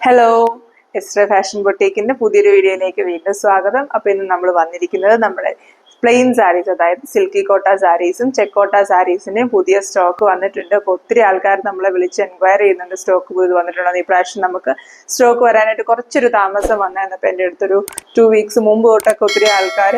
Hello, Ezra fashion ബൊട്ടീക്കിന്റെ പുതിയൊരു വീഡിയോയിലേക്ക് വീണ്ടും സ്വാഗതം. അപ്പോൾ ഇന്ന് നമ്മൾ വന്നിരിക്കുന്നത് നമ്മുടെ പ്ലെയിൻ സാരീസ്, അതായത് സിൽക്കി കോട്ട സാരീസും ചെക്കോട്ട സാരീസിന്റെയും പുതിയ സ്റ്റോക്ക് വന്നിട്ടുണ്ട്. അപ്പോൾ ഒത്തിരി ആൾക്കാർ നമ്മളെ വിളിച്ച് എൻക്വയറി ചെയ്യുന്നുണ്ട് സ്റ്റോക്ക് പുതിയത് വന്നിട്ടുണ്ടെന്ന്. ഈ പ്രാവശ്യം നമുക്ക് സ്റ്റോക്ക് വരാനായിട്ട് കുറച്ചൊരു താമസം വന്നായിരുന്നു. അപ്പോൾ എൻ്റെ അടുത്തൊരു 2 വീക്സ് മുമ്പ് തൊട്ടൊക്കെ ഒത്തിരി ആൾക്കാർ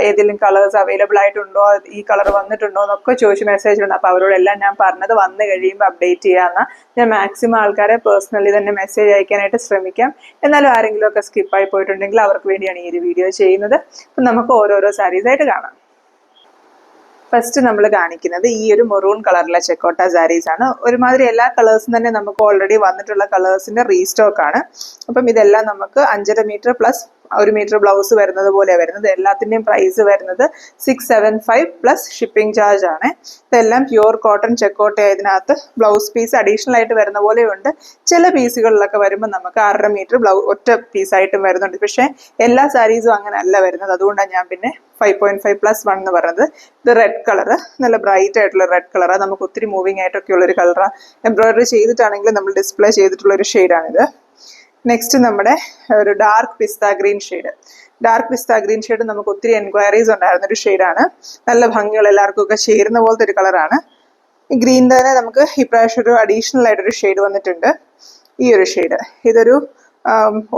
ഏതെങ്കിലും കളേഴ്സ് അവൈലബിൾ ആയിട്ടുണ്ടോ, ഈ കളർ വന്നിട്ടുണ്ടോ എന്നൊക്കെ ചോദിച്ച് മെസ്സേജ് ഉണ്ട്. അപ്പോൾ അവരോടെല്ലാം ഞാൻ പറഞ്ഞത് വന്നു കഴിയുമ്പോൾ അപ്ഡേറ്റ് ചെയ്യാമെന്ന്. ഞാൻ മാക്സിമം ആൾക്കാരെ പേഴ്സണലി തന്നെ മെസ്സേജ് അയക്കാനായിട്ട് ശ്രമിക്കാം. എന്നാലും ആരെങ്കിലും ഒക്കെ സ്കിപ്പായി പോയിട്ടുണ്ടെങ്കിൽ അവർക്ക് വേണ്ടിയാണ് ഈ ഒരു വീഡിയോ ചെയ്യുന്നത്. അപ്പം നമുക്ക് ഓരോരോ സാരീസ് ആയിട്ട് കാണാം. ഫസ്റ്റ് നമ്മൾ കാണിക്കുന്നത് ഈ ഒരു മെറൂൺ കളറിലെ ചെക്കോട്ട സാരീസ് ആണ്. ഒരുമാതിരി എല്ലാ കളേഴ്സും തന്നെ നമുക്ക് ഓൾറെഡി വന്നിട്ടുള്ള കളേഴ്സിന്റെ റീസ്റ്റോക്ക് ആണ്. അപ്പം ഇതെല്ലാം നമുക്ക് 5.5 മീറ്റർ പ്ലസ് 1 മീറ്റർ ബ്ലൗസ് വരുന്നത് പോലെയാണ് വരുന്നത്. എല്ലാത്തിൻ്റെയും പ്രൈസ് വരുന്നത് 675 പ്ലസ് ഷിപ്പിംഗ് ചാർജ് ആണ്. ഇതെല്ലാം പ്യുവർ കോട്ടൺ ചെക്കോട്ട. ഇതിനകത്ത് ബ്ലൗസ് പീസ് അഡീഷണൽ ആയിട്ട് വരുന്ന പോലെയുണ്ട്. ചില പീസുകളിലൊക്കെ വരുമ്പോൾ നമുക്ക് 1.5 മീറ്റർ ഒറ്റ പീസായിട്ടും വരുന്നുണ്ട്. പക്ഷേ എല്ലാ സാരീസും അങ്ങനെ അല്ല വരുന്നത്. അതുകൊണ്ടാണ് ഞാൻ പിന്നെ 5.5 പ്ലസ് 1 എന്ന് പറയുന്നത്. ഇത് റെഡ് കളറ്, നല്ല ബ്രൈറ്റ് ആയിട്ടുള്ള റെഡ് കളറാണ്. നമുക്ക് ഒത്തിരി മൂവിങ് ആയിട്ടൊക്കെ ഉള്ളൊരു കളറാണ്. എംബ്രോയിഡറി ചെയ്തിട്ടാണെങ്കിലും നമ്മൾ ഡിസ്പ്ലേ ചെയ്തിട്ടുള്ളൊരു ഷെയ്ഡാണിത്. നെക്സ്റ്റ് നമ്മുടെ ഒരു ഡാർക്ക് പിസ്ത ഗ്രീൻ ഷെയ്ഡ്. ഡാർക്ക് പിസ്ത ഗ്രീൻ ഷെയ്ഡ് നമുക്ക് ഒത്തിരി എൻക്വയറീസ് ഉണ്ടായിരുന്ന ഒരു ഷെയ്ഡാണ്. നല്ല ഭംഗിയുള്ള എല്ലാവർക്കും ഒക്കെ ചേരുന്ന പോലത്തെ ഒരു കളറാണ്. ഈ ഗ്രീൻ തന്നെ നമുക്ക് ഇപ്രാവശ്യം ഒരു അഡീഷണൽ ആയിട്ടൊരു ഷെയ്ഡ് വന്നിട്ടുണ്ട്. ഈ ഒരു ഷെയ്ഡ് ഇതൊരു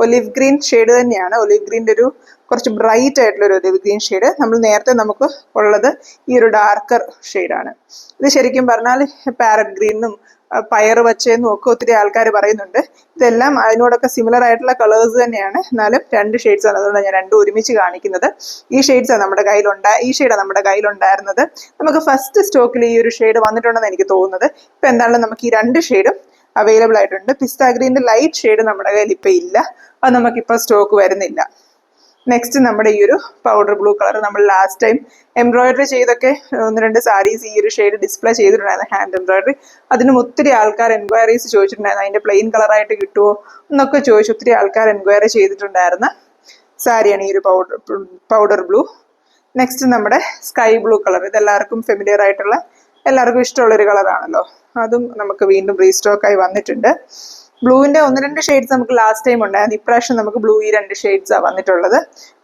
ഒലിവ് ഗ്രീൻ ഷെയ്ഡ് തന്നെയാണ്. ഒലിവ് ഗ്രീൻ്റെ ഒരു കുറച്ച് ബ്രൈറ്റ് ആയിട്ടുള്ള ഒരു ഒലിവ് ഗ്രീൻ ഷെയ്ഡ്. നമ്മൾ നേരത്തെ നമുക്ക് ഉള്ളത് ഈ ഒരു ഡാർക്കർ ഷെയ്ഡാണ്. ഇത് ശരിക്കും പറഞ്ഞാൽ പാരറ്റ് ഗ്രീനും പയർ വച്ചെന്നും ഒക്കെ ഒത്തിരി ആൾക്കാർ പറയുന്നുണ്ട്. ഇതെല്ലാം അതിനോടൊക്കെ സിമിലർ ആയിട്ടുള്ള കളേഴ്സ് തന്നെയാണ്. എന്നാലും 2 ഷെയ്ഡ്സ് ആണ്. അതുകൊണ്ടാണ് ഞാൻ 2 ഒരുമിച്ച് കാണിക്കുന്നത്. ഈ ഷെയ്ഡ്സാണ് നമ്മുടെ ഈ ഷെയ്ഡാണ് നമ്മുടെ കയ്യിലുണ്ടായിരുന്നത്. നമുക്ക് ഫസ്റ്റ് സ്റ്റോക്കിൽ ഈ ഒരു ഷെയ്ഡ് വന്നിട്ടുണ്ടെന്ന് എനിക്ക് തോന്നുന്നത്. ഇപ്പം എന്തായാലും നമുക്ക് ഈ 2 ഷെയ്ഡും അവൈലബിൾ ആയിട്ടുണ്ട്. പിസ്ത ഗ്രീൻ്റെ ലൈറ്റ് ഷെയ്ഡ് നമ്മുടെ കയ്യിൽ ഇപ്പം ഇല്ല. അത് നമുക്കിപ്പോൾ സ്റ്റോക്ക് വരുന്നില്ല. നെക്സ്റ്റ് നമ്മുടെ ഈ ഒരു പൗഡർ ബ്ലൂ കളർ. നമ്മൾ ലാസ്റ്റ് ടൈം എംബ്രോയിഡറി ചെയ്തൊക്കെ 1-2 സാരീസ് ഈ ഒരു ഷെയ്ഡ് ഡിസ്പ്ലേ ചെയ്തിട്ടുണ്ടായിരുന്നു, ഹാൻഡ് എംബ്രോയിഡറി. അതിനും ഒത്തിരി ആൾക്കാർ എൻക്വയറീസ് ചോദിച്ചിട്ടുണ്ടായിരുന്നു. അതിൻ്റെ പ്ലെയിൻ കളറായിട്ട് കിട്ടുമോ എന്നൊക്കെ ചോദിച്ചു ഒത്തിരി ആൾക്കാർ എൻക്വയറി ചെയ്തിട്ടുണ്ടായിരുന്ന സാരിയാണ് ഈ ഒരു പൗഡർ ബ്ലൂ. നെക്സ്റ്റ് നമ്മുടെ സ്കൈ ബ്ലൂ കളർ. ഇതെല്ലാവർക്കും ഫെമിലിയർ ആയിട്ടുള്ള, എല്ലാവർക്കും ഇഷ്ടമുള്ളൊരു കളറാണല്ലോ. അതും നമുക്ക് വീണ്ടും റീസ്റ്റോക്കായി വന്നിട്ടുണ്ട്. ബ്ലൂവിൻ്റെ 1-2 ഷെയ്ഡ്സ് നമുക്ക് ലാസ്റ്റ് ടൈം ഉണ്ടായിരുന്നു. ഇപ്രാവശ്യം നമുക്ക് ബ്ലൂ ഈ 2 ഷെയ്ഡ്സാണ് വന്നിട്ടുള്ളത്.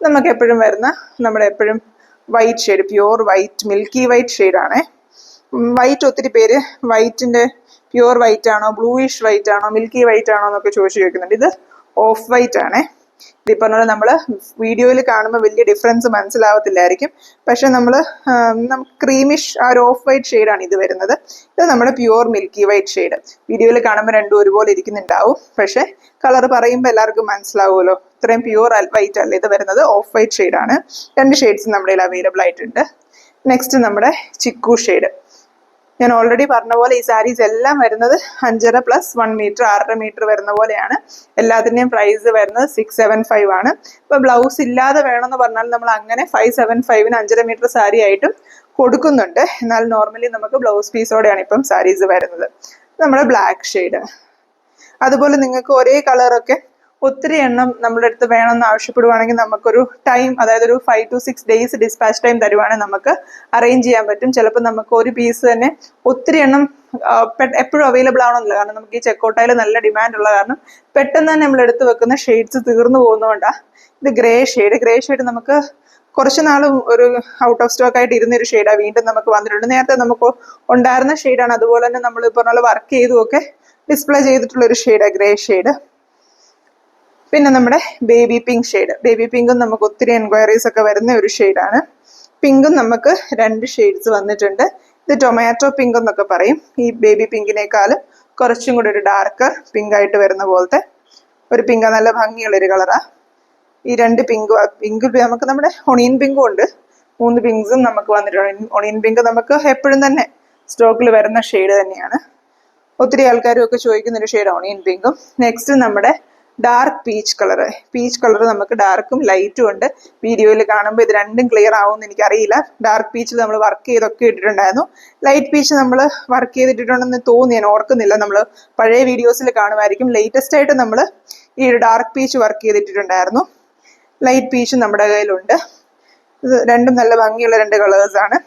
നമുക്ക് എപ്പോഴും വരുന്ന നമ്മുടെ എപ്പോഴും white shade, pure white, milky white ഷെയ്ഡാണ്. വൈറ്റ് ഒത്തിരി പേര് വൈറ്റിൻ്റെ പ്യുവർ വൈറ്റ് ആണോ, ബ്ലൂയിഷ് വൈറ്റ് ആണോ, മിൽക്കി വൈറ്റ് ആണോ എന്നൊക്കെ ചോദിക്കുന്നുണ്ട്. ഇത് ഓഫ് വൈറ്റ് ആണേ. ഇതിപ്പോൾ പറഞ്ഞാൽ നമ്മൾ വീഡിയോയിൽ കാണുമ്പോൾ വലിയ ഡിഫറൻസ് മനസ്സിലാവത്തില്ലായിരിക്കും. പക്ഷെ നമുക്ക് ക്രീമിഷ് ആ ഒരു ഓഫ് വൈറ്റ് ഷെയ്ഡാണ് ഇത് വരുന്നത്. ഇത് നമ്മുടെ പ്യുവർ മിൽക്കി വൈറ്റ് ഷെയ്ഡ്. വീഡിയോയിൽ കാണുമ്പോൾ രണ്ടും ഒരുപോലെ ഇരിക്കുന്നുണ്ടാവും. പക്ഷെ കളർ പറയുമ്പോൾ എല്ലാവർക്കും മനസ്സിലാവുമല്ലോ. ഇത്രയും പ്യുവർ വൈറ്റ് അല്ല ഇത് വരുന്നത്, ഓഫ് വൈറ്റ് ഷെയ്ഡാണ്. 2 ഷെയ്ഡ്സ് നമ്മുടെ കയ്യിൽ അവൈലബിൾ ആയിട്ടുണ്ട്. നെക്സ്റ്റ് നമ്മുടെ ചിക്കു ഷെയ്ഡ്. ഞാൻ ഓൾറെഡി പറഞ്ഞ പോലെ ഈ സാരീസ് എല്ലാം വരുന്നത് 5.5 പ്ലസ് 1 മീറ്റർ, 6.5 മീറ്റർ വരുന്ന പോലെയാണ്. എല്ലാത്തിൻ്റെയും പ്രൈസ് വരുന്നത് 675 ആണ്. ഇപ്പോൾ ബ്ലൗസ് ഇല്ലാതെ വേണമെന്ന് പറഞ്ഞാൽ നമ്മൾ അങ്ങനെ 575-ന് 5.5 മീറ്റർ സാരി ആയിട്ടും കൊടുക്കുന്നുണ്ട്. എന്നാൽ നോർമലി നമുക്ക് ബ്ലൗസ് പീസോടെയാണ് ഇപ്പം സാരീസ് വരുന്നത്. നമ്മുടെ ബ്ലാക്ക് ഷെയ്ഡ്. അതുപോലെ നിങ്ങൾക്ക് ഒരേ കളറൊക്കെ ഒത്തിരി എണ്ണം നമ്മുടെ അടുത്ത് വേണമെന്ന് ആവശ്യപ്പെടുവാണെങ്കിൽ നമുക്കൊരു ടൈം, അതായത് ഒരു 5 to 6 days ഡിസ്പാച്ച് ടൈം തരുവാണെങ്കിൽ നമുക്ക് അറേഞ്ച് ചെയ്യാൻ പറ്റും. ചിലപ്പോൾ നമുക്ക് ഒരു പീസ് തന്നെ ഒത്തിരി എണ്ണം എപ്പോഴും അവൈലബിൾ ആവണമെന്നില്ല. കാരണം നമുക്ക് ഈ ചെക്കോട്ടയിൽ നല്ല ഡിമാൻഡ് ഉള്ള കാരണം പെട്ടെന്ന് തന്നെ നമ്മൾ എടുത്ത് വെക്കുന്ന ഷെയ്ഡ്സ് തീർന്നു പോകുന്നതുകൊണ്ടാണ്. ഇത് ഗ്രേ ഷെയ്ഡ് നമുക്ക് കുറച്ച് നാളും ഒരു ഔട്ട് ഓഫ് സ്റ്റോക്ക് ആയിട്ട് ഇരുന്നൊരു ഷെയ്ഡാണ് വീണ്ടും നമുക്ക് വന്നിട്ടുണ്ട്. നേരത്തെ നമുക്ക് ഉണ്ടായിരുന്ന ഷെയ്ഡാണ്. അതുപോലെ തന്നെ നമ്മൾ ഇപ്പോൾ നല്ല വർക്ക് ചെയ്തുമൊക്കെ ഡിസ്പ്ലേ ചെയ്തിട്ടുള്ളൊരു ഷെയ്ഡാണ് ഗ്രേ ഷെയ്ഡ്. പിന്നെ നമ്മുടെ ബേബി പിങ്ക് ഷെയ്ഡ്. ബേബി പിങ്കും നമുക്ക് ഒത്തിരി എൻക്വയറീസ് ഒക്കെ വരുന്ന ഒരു ഷെയ്ഡാണ്. പിങ്കും നമുക്ക് 2 ഷെയ്ഡ്സ് വന്നിട്ടുണ്ട്. ഇത് ടൊമാറ്റോ പിങ്ക് എന്നൊക്കെ പറയും. ഈ ബേബി പിങ്കിനേക്കാളും കുറച്ചും കൂടി ഒരു ഡാർക്കർ പിങ്ക് ആയിട്ട് വരുന്ന പോലത്തെ ഒരു പിങ്ക്, നല്ല ഭംഗിയുള്ളൊരു കളറാണ്. ഈ 2 പിങ്ക് നമുക്ക് നമ്മുടെ ഒണിയൻ പിങ്കും ഉണ്ട്. 3 പിങ്ക്സും നമുക്ക് വന്നിട്ടുണ്ട്. ഒണിയൻ പിങ്ക് നമുക്ക് എപ്പോഴും തന്നെ സ്റ്റോക്കിൽ വരുന്ന ഷെയ്ഡ് തന്നെയാണ്. ഒത്തിരി ആൾക്കാരും ഒക്കെ ചോദിക്കുന്നൊരു ഷെയ്ഡ് ഒണിയൻ പിങ്കും. നെക്സ്റ്റ് നമ്മുടെ ഡാർക്ക് പീച്ച് കളർ നമുക്ക് ഡാർക്കും ലൈറ്റും ഉണ്ട്. വീഡിയോയിൽ കാണുമ്പോൾ ഇത് രണ്ടും ക്ലിയർ ആവുമെന്ന് എനിക്കറിയില്ല. ഡാർക്ക് പീച്ചിൽ നമ്മൾ വർക്ക് ചെയ്തൊക്കെ ഇട്ടിട്ടുണ്ടായിരുന്നു. ലൈറ്റ് പീച്ച് നമ്മൾ വർക്ക് ചെയ്തിട്ടുണ്ടെന്ന് തോന്നി, ഞാൻ ഓർക്കുന്നില്ല. നമ്മൾ പഴയ വീഡിയോസിൽ കാണുമായിരിക്കും. ലേറ്റസ്റ്റ് ആയിട്ട് നമ്മൾ ഈ ഡാർക്ക് പീച്ച് വർക്ക് ചെയ്തിട്ടുണ്ടായിരുന്നു. ലൈറ്റ് പീച്ച് നമ്മുടെ കയ്യിലുണ്ട്. ഇത് രണ്ടും നല്ല ഭംഗിയുള്ള 2 കളേഴ്സാണ്.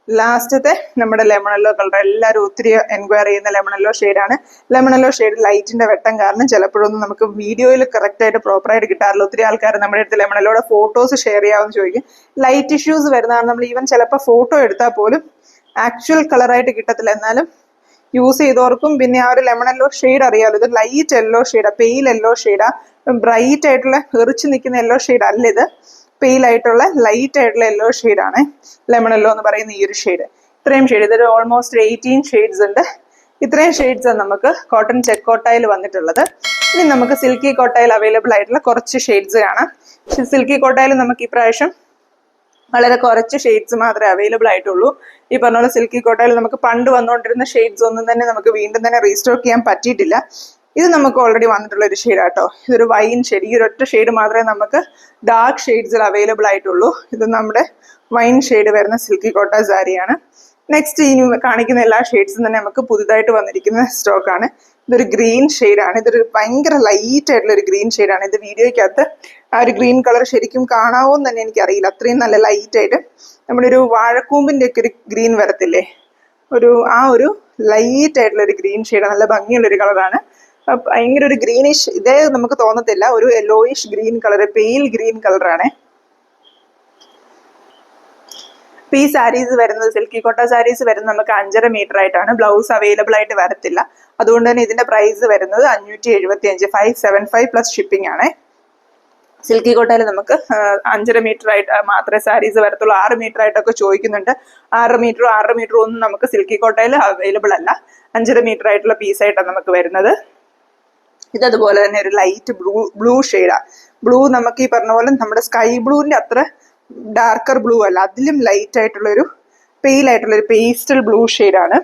ലാസ്റ്റത്തെ നമ്മുടെ ലെമൺ യെല്ലോ കളർ, എല്ലാവരും ഒത്തിരി എൻക്വയറി ചെയ്യുന്ന ലെമൺ യെല്ലോ ഷെയ്ഡാണ്. ലെമൺ യെല്ലോ ഷെയ്ഡ് ലൈറ്റിന്റെ വെട്ടം കാരണം ചിലപ്പോഴൊന്നും നമുക്ക് വീഡിയോയിൽ കറക്റ്റായിട്ട് പ്രോപ്പറായിട്ട് കിട്ടാറില്ല. ഒത്തിരി ആൾക്കാർ നമ്മുടെ അടുത്ത് ലെമൺ യെല്ലോയുടെ ഫോട്ടോസ് ഷെയർ ചെയ്യാമെന്ന് ചോദിക്കും. ലൈറ്റ് ഇഷ്യൂസ് വരുന്നതാണ്. നമ്മൾ ഈവൻ ചിലപ്പോൾ ഫോട്ടോ എടുത്താൽ പോലും ആക്ച്വൽ കളറായിട്ട് കിട്ടത്തില്ല. എന്നാലും യൂസ് ചെയ്തവർക്കും പിന്നെ ആ ഒരു ലെമൺ യെല്ലോ ഷെയ്ഡ് അറിയാമല്ലോ. ഇത് ലൈറ്റ് യെല്ലോ ഷെയ്ഡാ, പെയിൽ യെല്ലോ ഷെയ്ഡാ. ബ്രൈറ്റ് ആയിട്ടുള്ള എറിച്ച് നിൽക്കുന്ന യെല്ലോ ഷെയ്ഡ് അല്ല ഇത്. പെയിൽ ആയിട്ടുള്ള ലൈറ്റ് ആയിട്ടുള്ള യെല്ലോ ഷെയ്ഡാണ് ലെമൺ യെല്ലോ എന്ന് പറയുന്ന ഈ ഒരു ഷെയ്ഡ്. ഇത്രയും ഷെയ്ഡ്, ഇതൊരു ഓൾമോസ്റ്റ് 18 ഷെയ്ഡ്സ് ഉണ്ട്. ഇത്രയും ഷെയ്ഡ്സ് ആണ് നമുക്ക് കോട്ടൺ ചെക്ക് കോട്ടയിൽ വന്നിട്ടുള്ളത്. ഇനി നമുക്ക് സിൽക്കി കോട്ടയിൽ അവൈലബിൾ ആയിട്ടുള്ള കുറച്ച് ഷെയ്ഡ്സ് കാണാം. സിൽക്കി കോട്ടയിൽ നമുക്ക് ഇപ്രാവശ്യം വളരെ കുറച്ച് ഷെയ്ഡ്സ് മാത്രമേ അവൈലബിൾ ആയിട്ടുള്ളൂ. ഈ പറഞ്ഞ പോലെ സിൽക്കി കോട്ടയിൽ നമുക്ക് പണ്ട് വന്നുകൊണ്ടിരുന്ന ഷെയ്ഡ്സ് ഒന്നും തന്നെ നമുക്ക് വീണ്ടും തന്നെ റീസ്റ്റോക്ക് ചെയ്യാൻ പറ്റിയിട്ടില്ല. ഇത് നമുക്ക് ഓൾറെഡി വന്നിട്ടുള്ള ഒരു ഷെയ്ഡ് ആട്ടോ. ഇതൊരു വൈൻ ഷെയ്ഡ്. ഈ ഒരു ഒറ്റ ഷെയ്ഡ് മാത്രമേ നമുക്ക് ഡാർക്ക് ഷെയ്ഡ്സിൽ അവൈലബിൾ ആയിട്ടുള്ളൂ. ഇത് നമ്മുടെ വൈൻ ഷെയ്ഡ് വരുന്ന സിൽക്കി കോട്ട സാരിയാണ്. നെക്സ്റ്റ് ഇനി കാണിക്കുന്ന എല്ലാ ഷെയ്ഡ്സും തന്നെ നമുക്ക് പുതുതായിട്ട് വന്നിരിക്കുന്ന സ്റ്റോക്കാണ്. ഇതൊരു ഗ്രീൻ ഷെയ്ഡാണ്. ഇതൊരു ഭയങ്കര ലൈറ്റ് ആയിട്ടുള്ള ഒരു ഗ്രീൻ ഷെയ്ഡാണ്. ഇത് വീഡിയോയ്ക്കകത്ത് ആ ഒരു ഗ്രീൻ കളർ ശരിക്കും കാണാവോ എന്ന് തന്നെ എനിക്കറിയില്ല. അത്രയും നല്ല ലൈറ്റ് ആയിട്ട് നമ്മുടെ ഒരു വാഴക്കൂമ്പിൻ്റെ ഒക്കെ ഒരു ഗ്രീൻ വരത്തില്ലേ, ആ ഒരു ലൈറ്റ് ആയിട്ടുള്ള ഒരു ഗ്രീൻ ഷെയ്ഡ്, നല്ല ഭംഗിയുള്ളൊരു കളറാണ്. ഭയങ്കര ഒരു ഗ്രീനിഷ്, ഇതേ നമുക്ക് തോന്നത്തില്ല, ഒരു yellowish green colour, pale green കളറാണ്. ഈ സാരീസ് വരുന്നത് സിൽക്കി കോട്ട സാരീസ് വരുന്നത് നമുക്ക് 5.5 മീറ്റർ ആയിട്ടാണ്. ബ്ലൗസ് അവൈലബിൾ ആയിട്ട് വരത്തില്ല. അതുകൊണ്ട് തന്നെ ഇതിന്റെ പ്രൈസ് വരുന്നത് 575, 575 പ്ലസ് ഷിപ്പിംഗ് ആണ്. സിൽക്കി കോട്ടയിൽ നമുക്ക് 5.5 മീറ്റർ ആയിട്ട് മാത്രമേ സാരീസ് വരത്തുള്ളൂ. 6 മീറ്റർ ആയിട്ടൊക്കെ ചോദിക്കുന്നുണ്ട്. 6 മീറ്ററും ഒന്നും നമുക്ക് സിൽക്കി കോട്ടയിൽ അവൈലബിൾ അല്ല. 5.5 മീറ്റർ ആയിട്ടുള്ള പീസായിട്ടാണ് നമുക്ക് വരുന്നത്. ഇതതുപോലെ തന്നെ ഒരു ലൈറ്റ് ബ്ലൂ ഷെയ്ഡാണ്. ബ്ലൂ നമുക്ക് ഈ പറഞ്ഞ പോലെ നമ്മുടെ സ്കൈ ബ്ലൂവിന്റെ അത്ര ഡാർക്കർ ബ്ലൂ അല്ല, അതിലും ലൈറ്റ് ആയിട്ടുള്ളൊരു പെയിൽ ആയിട്ടുള്ളൊരു പേസ്റ്റൽ ബ്ലൂ ഷെയ്ഡാണ്.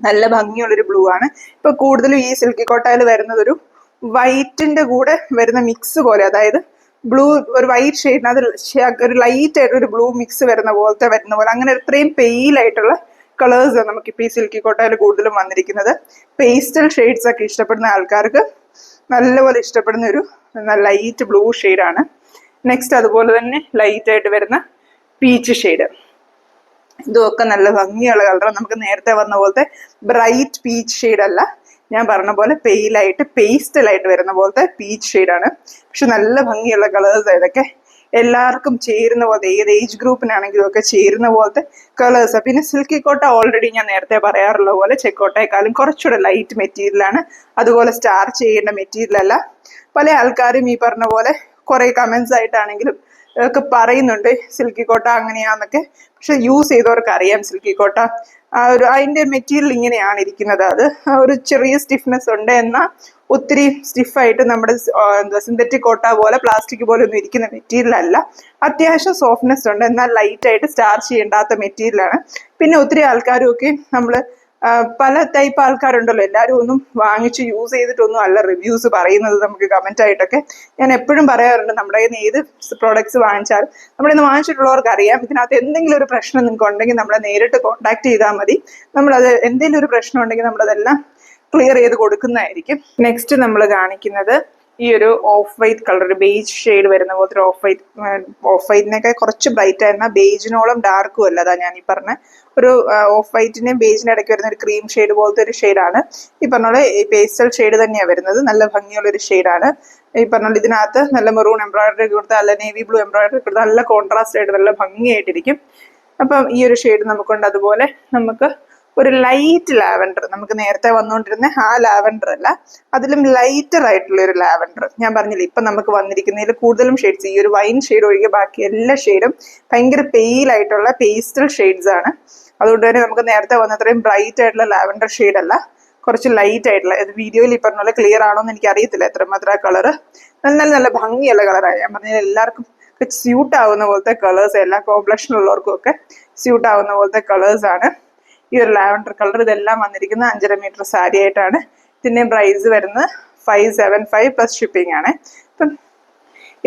നല്ല ഭംഗിയുള്ളൊരു ബ്ലൂ ആണ്. ഇപ്പൊ കൂടുതലും ഈ സിൽക്കി കോട്ടയിൽ വരുന്നത് ഒരു വൈറ്റിന്റെ കൂടെ വരുന്ന മിക്സ് പോലെ, അതായത് ബ്ലൂ ഒരു വൈറ്റ് ഷെയ്ഡിനകത്ത് ഒരു ലൈറ്റ് ആയിട്ടൊരു ബ്ലൂ മിക്സ് വരുന്ന പോലെ അങ്ങനെ ഇത്രയും പെയിൽ ആയിട്ടുള്ള കളേഴ്സ് നമുക്കിപ്പോൾ ഈ സിൽക്കി കോട്ടയിൽ കൂടുതലും വന്നിരിക്കുന്നത്. പേസ്റ്റൽ ഷെയ്ഡ്സ് ഒക്കെ ഇഷ്ടപ്പെടുന്ന ആൾക്കാർക്ക് നല്ലപോലെ ഇഷ്ടപ്പെടുന്ന ഒരു ലൈറ്റ് ബ്ലൂ ഷെയ്ഡാണ്. നെക്സ്റ്റ് അതുപോലെ തന്നെ ലൈറ്റ് ആയിട്ട് വരുന്ന പീച്ച് ഷെയ്ഡ്, ഇതുമൊക്കെ നല്ല ഭംഗിയുള്ള കളറാണ്. നമുക്ക് നേരത്തെ വന്ന പോലത്തെ ബ്രൈറ്റ് പീച്ച് ഷെയ്ഡ് അല്ല, ഞാൻ പറഞ്ഞ പോലെ പെയിലായിട്ട് പേസ്റ്റലായിട്ട് വരുന്ന പോലത്തെ പീച്ച് ഷെയ്ഡാണ്. പക്ഷെ നല്ല ഭംഗിയുള്ള കളേഴ്സ്, ഇതൊക്കെ എല്ലാവർക്കും ചേരുന്ന പോലത്തെ, ഏത് ഏജ് ഗ്രൂപ്പിനാണെങ്കിലും ഒക്കെ ചേരുന്ന പോലത്തെ കളേഴ്സ്. പിന്നെ സിൽക്കി കോട്ട ഓൾറെഡി ഞാൻ നേരത്തെ പറയാറുള്ള പോലെ ചെക്കോട്ടയെക്കാളും കുറച്ചുകൂടെ ലൈറ്റ് മെറ്റീരിയലാണ്. അതുപോലെ സ്റ്റാർച്ച് ചെയ്യേണ്ട മെറ്റീരിയൽ അല്ല. പല ആൾക്കാരും ഈ പറഞ്ഞ പോലെ കുറെ കമന്റ്സ് ആയിട്ടാണെങ്കിലും ഒക്കെ പറയുന്നുണ്ട് സിൽക്കി കോട്ട അങ്ങനെയാന്നൊക്കെ. പക്ഷെ യൂസ് ചെയ്തവർക്ക് അറിയാം സിൽക്കി കോട്ട അതിന്റെ മെറ്റീരിയൽ ഇങ്ങനെയാണ് ഇരിക്കുന്നത്. അത് ഒരു ചെറിയ സ്റ്റിഫ്നെസ് ഉണ്ട്, എന്നാൽ ഒത്തിരി സ്റ്റിഫായിട്ട് നമ്മുടെ സിന്തറ്റിക് കോട്ട പോലെ പ്ലാസ്റ്റിക് പോലെ ഒന്നും ഇരിക്കുന്ന മെറ്റീരിയൽ അല്ല. അത്യാവശ്യം സോഫ്റ്റ്നെസ് ഉണ്ട്, എന്നാൽ ലൈറ്റ് ആയിട്ട് സ്റ്റാർച്ച് ചെയ്യേണ്ടാത്ത മെറ്റീരിയലാണ്. പിന്നെ ഒത്തിരി ആൾക്കാരും ഒക്കെ നമ്മൾ പല ടൈപ്പ് ആൾക്കാരുണ്ടല്ലോ, എല്ലാവരും ഒന്നും വാങ്ങിച്ച് യൂസ് ചെയ്തിട്ടൊന്നും അല്ല റിവ്യൂസ് പറയുന്നത് നമുക്ക് കമന്റ് ആയിട്ടൊക്കെ. ഞാൻ എപ്പോഴും പറയാറുണ്ട്, നമ്മുടെ കയ്യിൽ നിന്ന് ഏത് പ്രോഡക്ട്സ് വാങ്ങിച്ചാലും നമ്മുടെ ഇന്ന് വാങ്ങിച്ചിട്ടുള്ളവർക്ക് അറിയാം. ഇതിനകത്ത് എന്തെങ്കിലും ഒരു പ്രശ്നം നിങ്ങൾക്ക് ഉണ്ടെങ്കിൽ നമ്മളെ നേരിട്ട് കോൺടാക്ട് ചെയ്താൽ മതി. നമ്മളത് എന്തെങ്കിലും ഒരു പ്രശ്നം ഉണ്ടെങ്കിൽ നമ്മളതെല്ലാം ക്ലിയർ ചെയ്ത് കൊടുക്കുന്നതായിരിക്കും. നെക്സ്റ്റ് നമ്മൾ കാണിക്കുന്നത് ഈ ഒരു ഓഫ് വൈറ്റ് കളർ, ഒരു ബേജ് ഷെയ്ഡ് വരുന്ന പോലത്തെ ഓഫ് വൈറ്റിനൊക്കെ കുറച്ച് ബ്രൈറ്റ് ആയിരുന്ന ബേജിനോളം ഡാർക്കും അല്ല. അതാ ഞാൻ ഈ പറഞ്ഞ ഒരു ഓഫ് വൈറ്റിന്റെയും ബേജിന്റെ ഇടയ്ക്ക് വരുന്ന ഒരു ക്രീം ഷെയ്ഡ് പോലത്തെ ഒരു ഷെയ്ഡാണ്. ഈ പറഞ്ഞ പോലെ പേസ്റ്റൽ ഷെയ്ഡ് തന്നെയാണ് വരുന്നത്. നല്ല ഭംഗിയുള്ള ഒരു ഷെയ്ഡാണ്. ഈ പറഞ്ഞ പോലെ ഇതിനകത്ത് നല്ല മെറൂൺ എംബ്രോയിഡറി കൊടുത്ത്, നല്ല നേവി ബ്ലൂ എംബ്രോയിഡറി കൊടുത്ത്, നല്ല കോൺട്രാസ്റ്റ് ആയിട്ട് നല്ല ഭംഗിയായിട്ടിരിക്കും. അപ്പം ഈ ഒരു ഷെയ്ഡ് നമുക്കുണ്ട്. അതുപോലെ നമുക്ക് ഒരു ലൈറ്റ് ലാവൻഡർ, നമുക്ക് നേരത്തെ വന്നുകൊണ്ടിരുന്ന ആ ലാവൻഡർ അല്ല, അതിലും ലൈറ്റർ ആയിട്ടുള്ള ഒരു ലാവൻഡർ. ഞാൻ പറഞ്ഞില്ല, ഇപ്പൊ നമുക്ക് വന്നിരിക്കുന്നതിൽ കൂടുതലും ഷെയ്ഡ്സ് ഈ ഒരു വൈൻ ഷെയ്ഡ് ഒഴികെ ബാക്കി എല്ലാ ഷെയ്ഡും ഭയങ്കര പെയിൽ ആയിട്ടുള്ള പേസ്റ്റൽ ഷെയ്ഡ്സ് ആണ്. അതുകൊണ്ട് തന്നെ നമുക്ക് നേരത്തെ വന്നത്രയും ബ്രൈറ്റ് ആയിട്ടുള്ള ലാവൻഡർ ഷെയ്ഡ് അല്ല, കുറച്ച് ലൈറ്റ് ആയിട്ടുള്ള. ഇത് വീഡിയോയിൽ ഈ പറഞ്ഞ പോലെ ക്ലിയർ ആണോ എന്ന് എനിക്ക് അറിയത്തില്ല എത്രമാത്രം ആ കളറ്. നല്ല ഭംഗിയുള്ള കളറാണ്. ഞാൻ പറഞ്ഞാൽ എല്ലാവർക്കും സ്യൂട്ട് ആവുന്ന പോലത്തെ കളേഴ്സ്, എല്ലാ കോംപ്ലക്ഷനുള്ളവർക്കും ഒക്കെ സ്യൂട്ട് ആവുന്ന പോലത്തെ കളേഴ്സ് ആണ് ഈ ഒരു ലാവൻഡർ കളർ. ഇതെല്ലാം വന്നിരിക്കുന്ന 5.5 മീറ്റർ സാരി ആയിട്ടാണ്. ഇതിന്റെ പ്രൈസ് വരുന്നത് 575 പ്ലസ് ഷിപ്പിംഗ് ആണ്. ഇപ്പം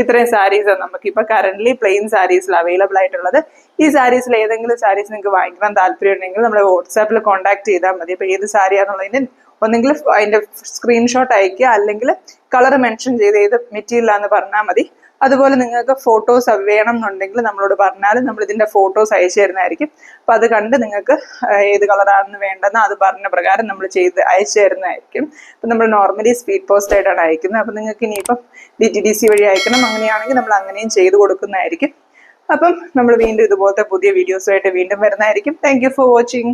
ഇത്രയും സാരീസാണ് നമുക്കിപ്പോൾ കറന്റ് പ്ലെയിൻ സാരീസിൽ അവൈലബിൾ ആയിട്ടുള്ളത്. ഈ സാരീസിൽ ഏതെങ്കിലും സാരീസ് നിങ്ങൾക്ക് വാങ്ങിക്കാൻ താല്പര്യം ഉണ്ടെങ്കിൽ നമ്മളെ വാട്സാപ്പിൽ കോൺടാക്ട് ചെയ്താൽ മതി. അപ്പോൾ ഏത് സാരിയാണെന്നുള്ളതിന് ഒന്നെങ്കിൽ അതിന്റെ സ്ക്രീൻഷോട്ട് അയക്കുക, അല്ലെങ്കിൽ കളർ മെൻഷൻ ചെയ്ത് ഏത് മെറ്റീരിയലാന്ന് പറഞ്ഞാൽ മതി. അതുപോലെ നിങ്ങൾക്ക് ഫോട്ടോസ് വേണം എന്നുണ്ടെങ്കിൽ നമ്മളോട് പറഞ്ഞാലും നമ്മൾ ഇതിൻ്റെ ഫോട്ടോസ് അയച്ചു തരുന്നതായിരിക്കും. അപ്പോൾ അത് കണ്ട് നിങ്ങൾക്ക് ഏത് കളറാണെന്ന് വേണ്ടെന്ന് അത് പറഞ്ഞ പ്രകാരം നമ്മൾ ചെയ്ത് അയച്ചു തരുന്നതായിരിക്കും. അപ്പം നമ്മൾ നോർമലി സ്പീഡ് പോസ്റ്റ് ആയിട്ടാണ് അയക്കുന്നത്. അപ്പം നിങ്ങൾക്ക് ഇനിയിപ്പം DTDC വഴി അയക്കണം അങ്ങനെയാണെങ്കിൽ നമ്മൾ അങ്ങനെയും ചെയ്ത് കൊടുക്കുന്നതായിരിക്കും. അപ്പം നമ്മൾ വീണ്ടും ഇതുപോലത്തെ പുതിയ വീഡിയോസുമായിട്ട് വീണ്ടും വരുന്നതായിരിക്കും. Thank you for watching.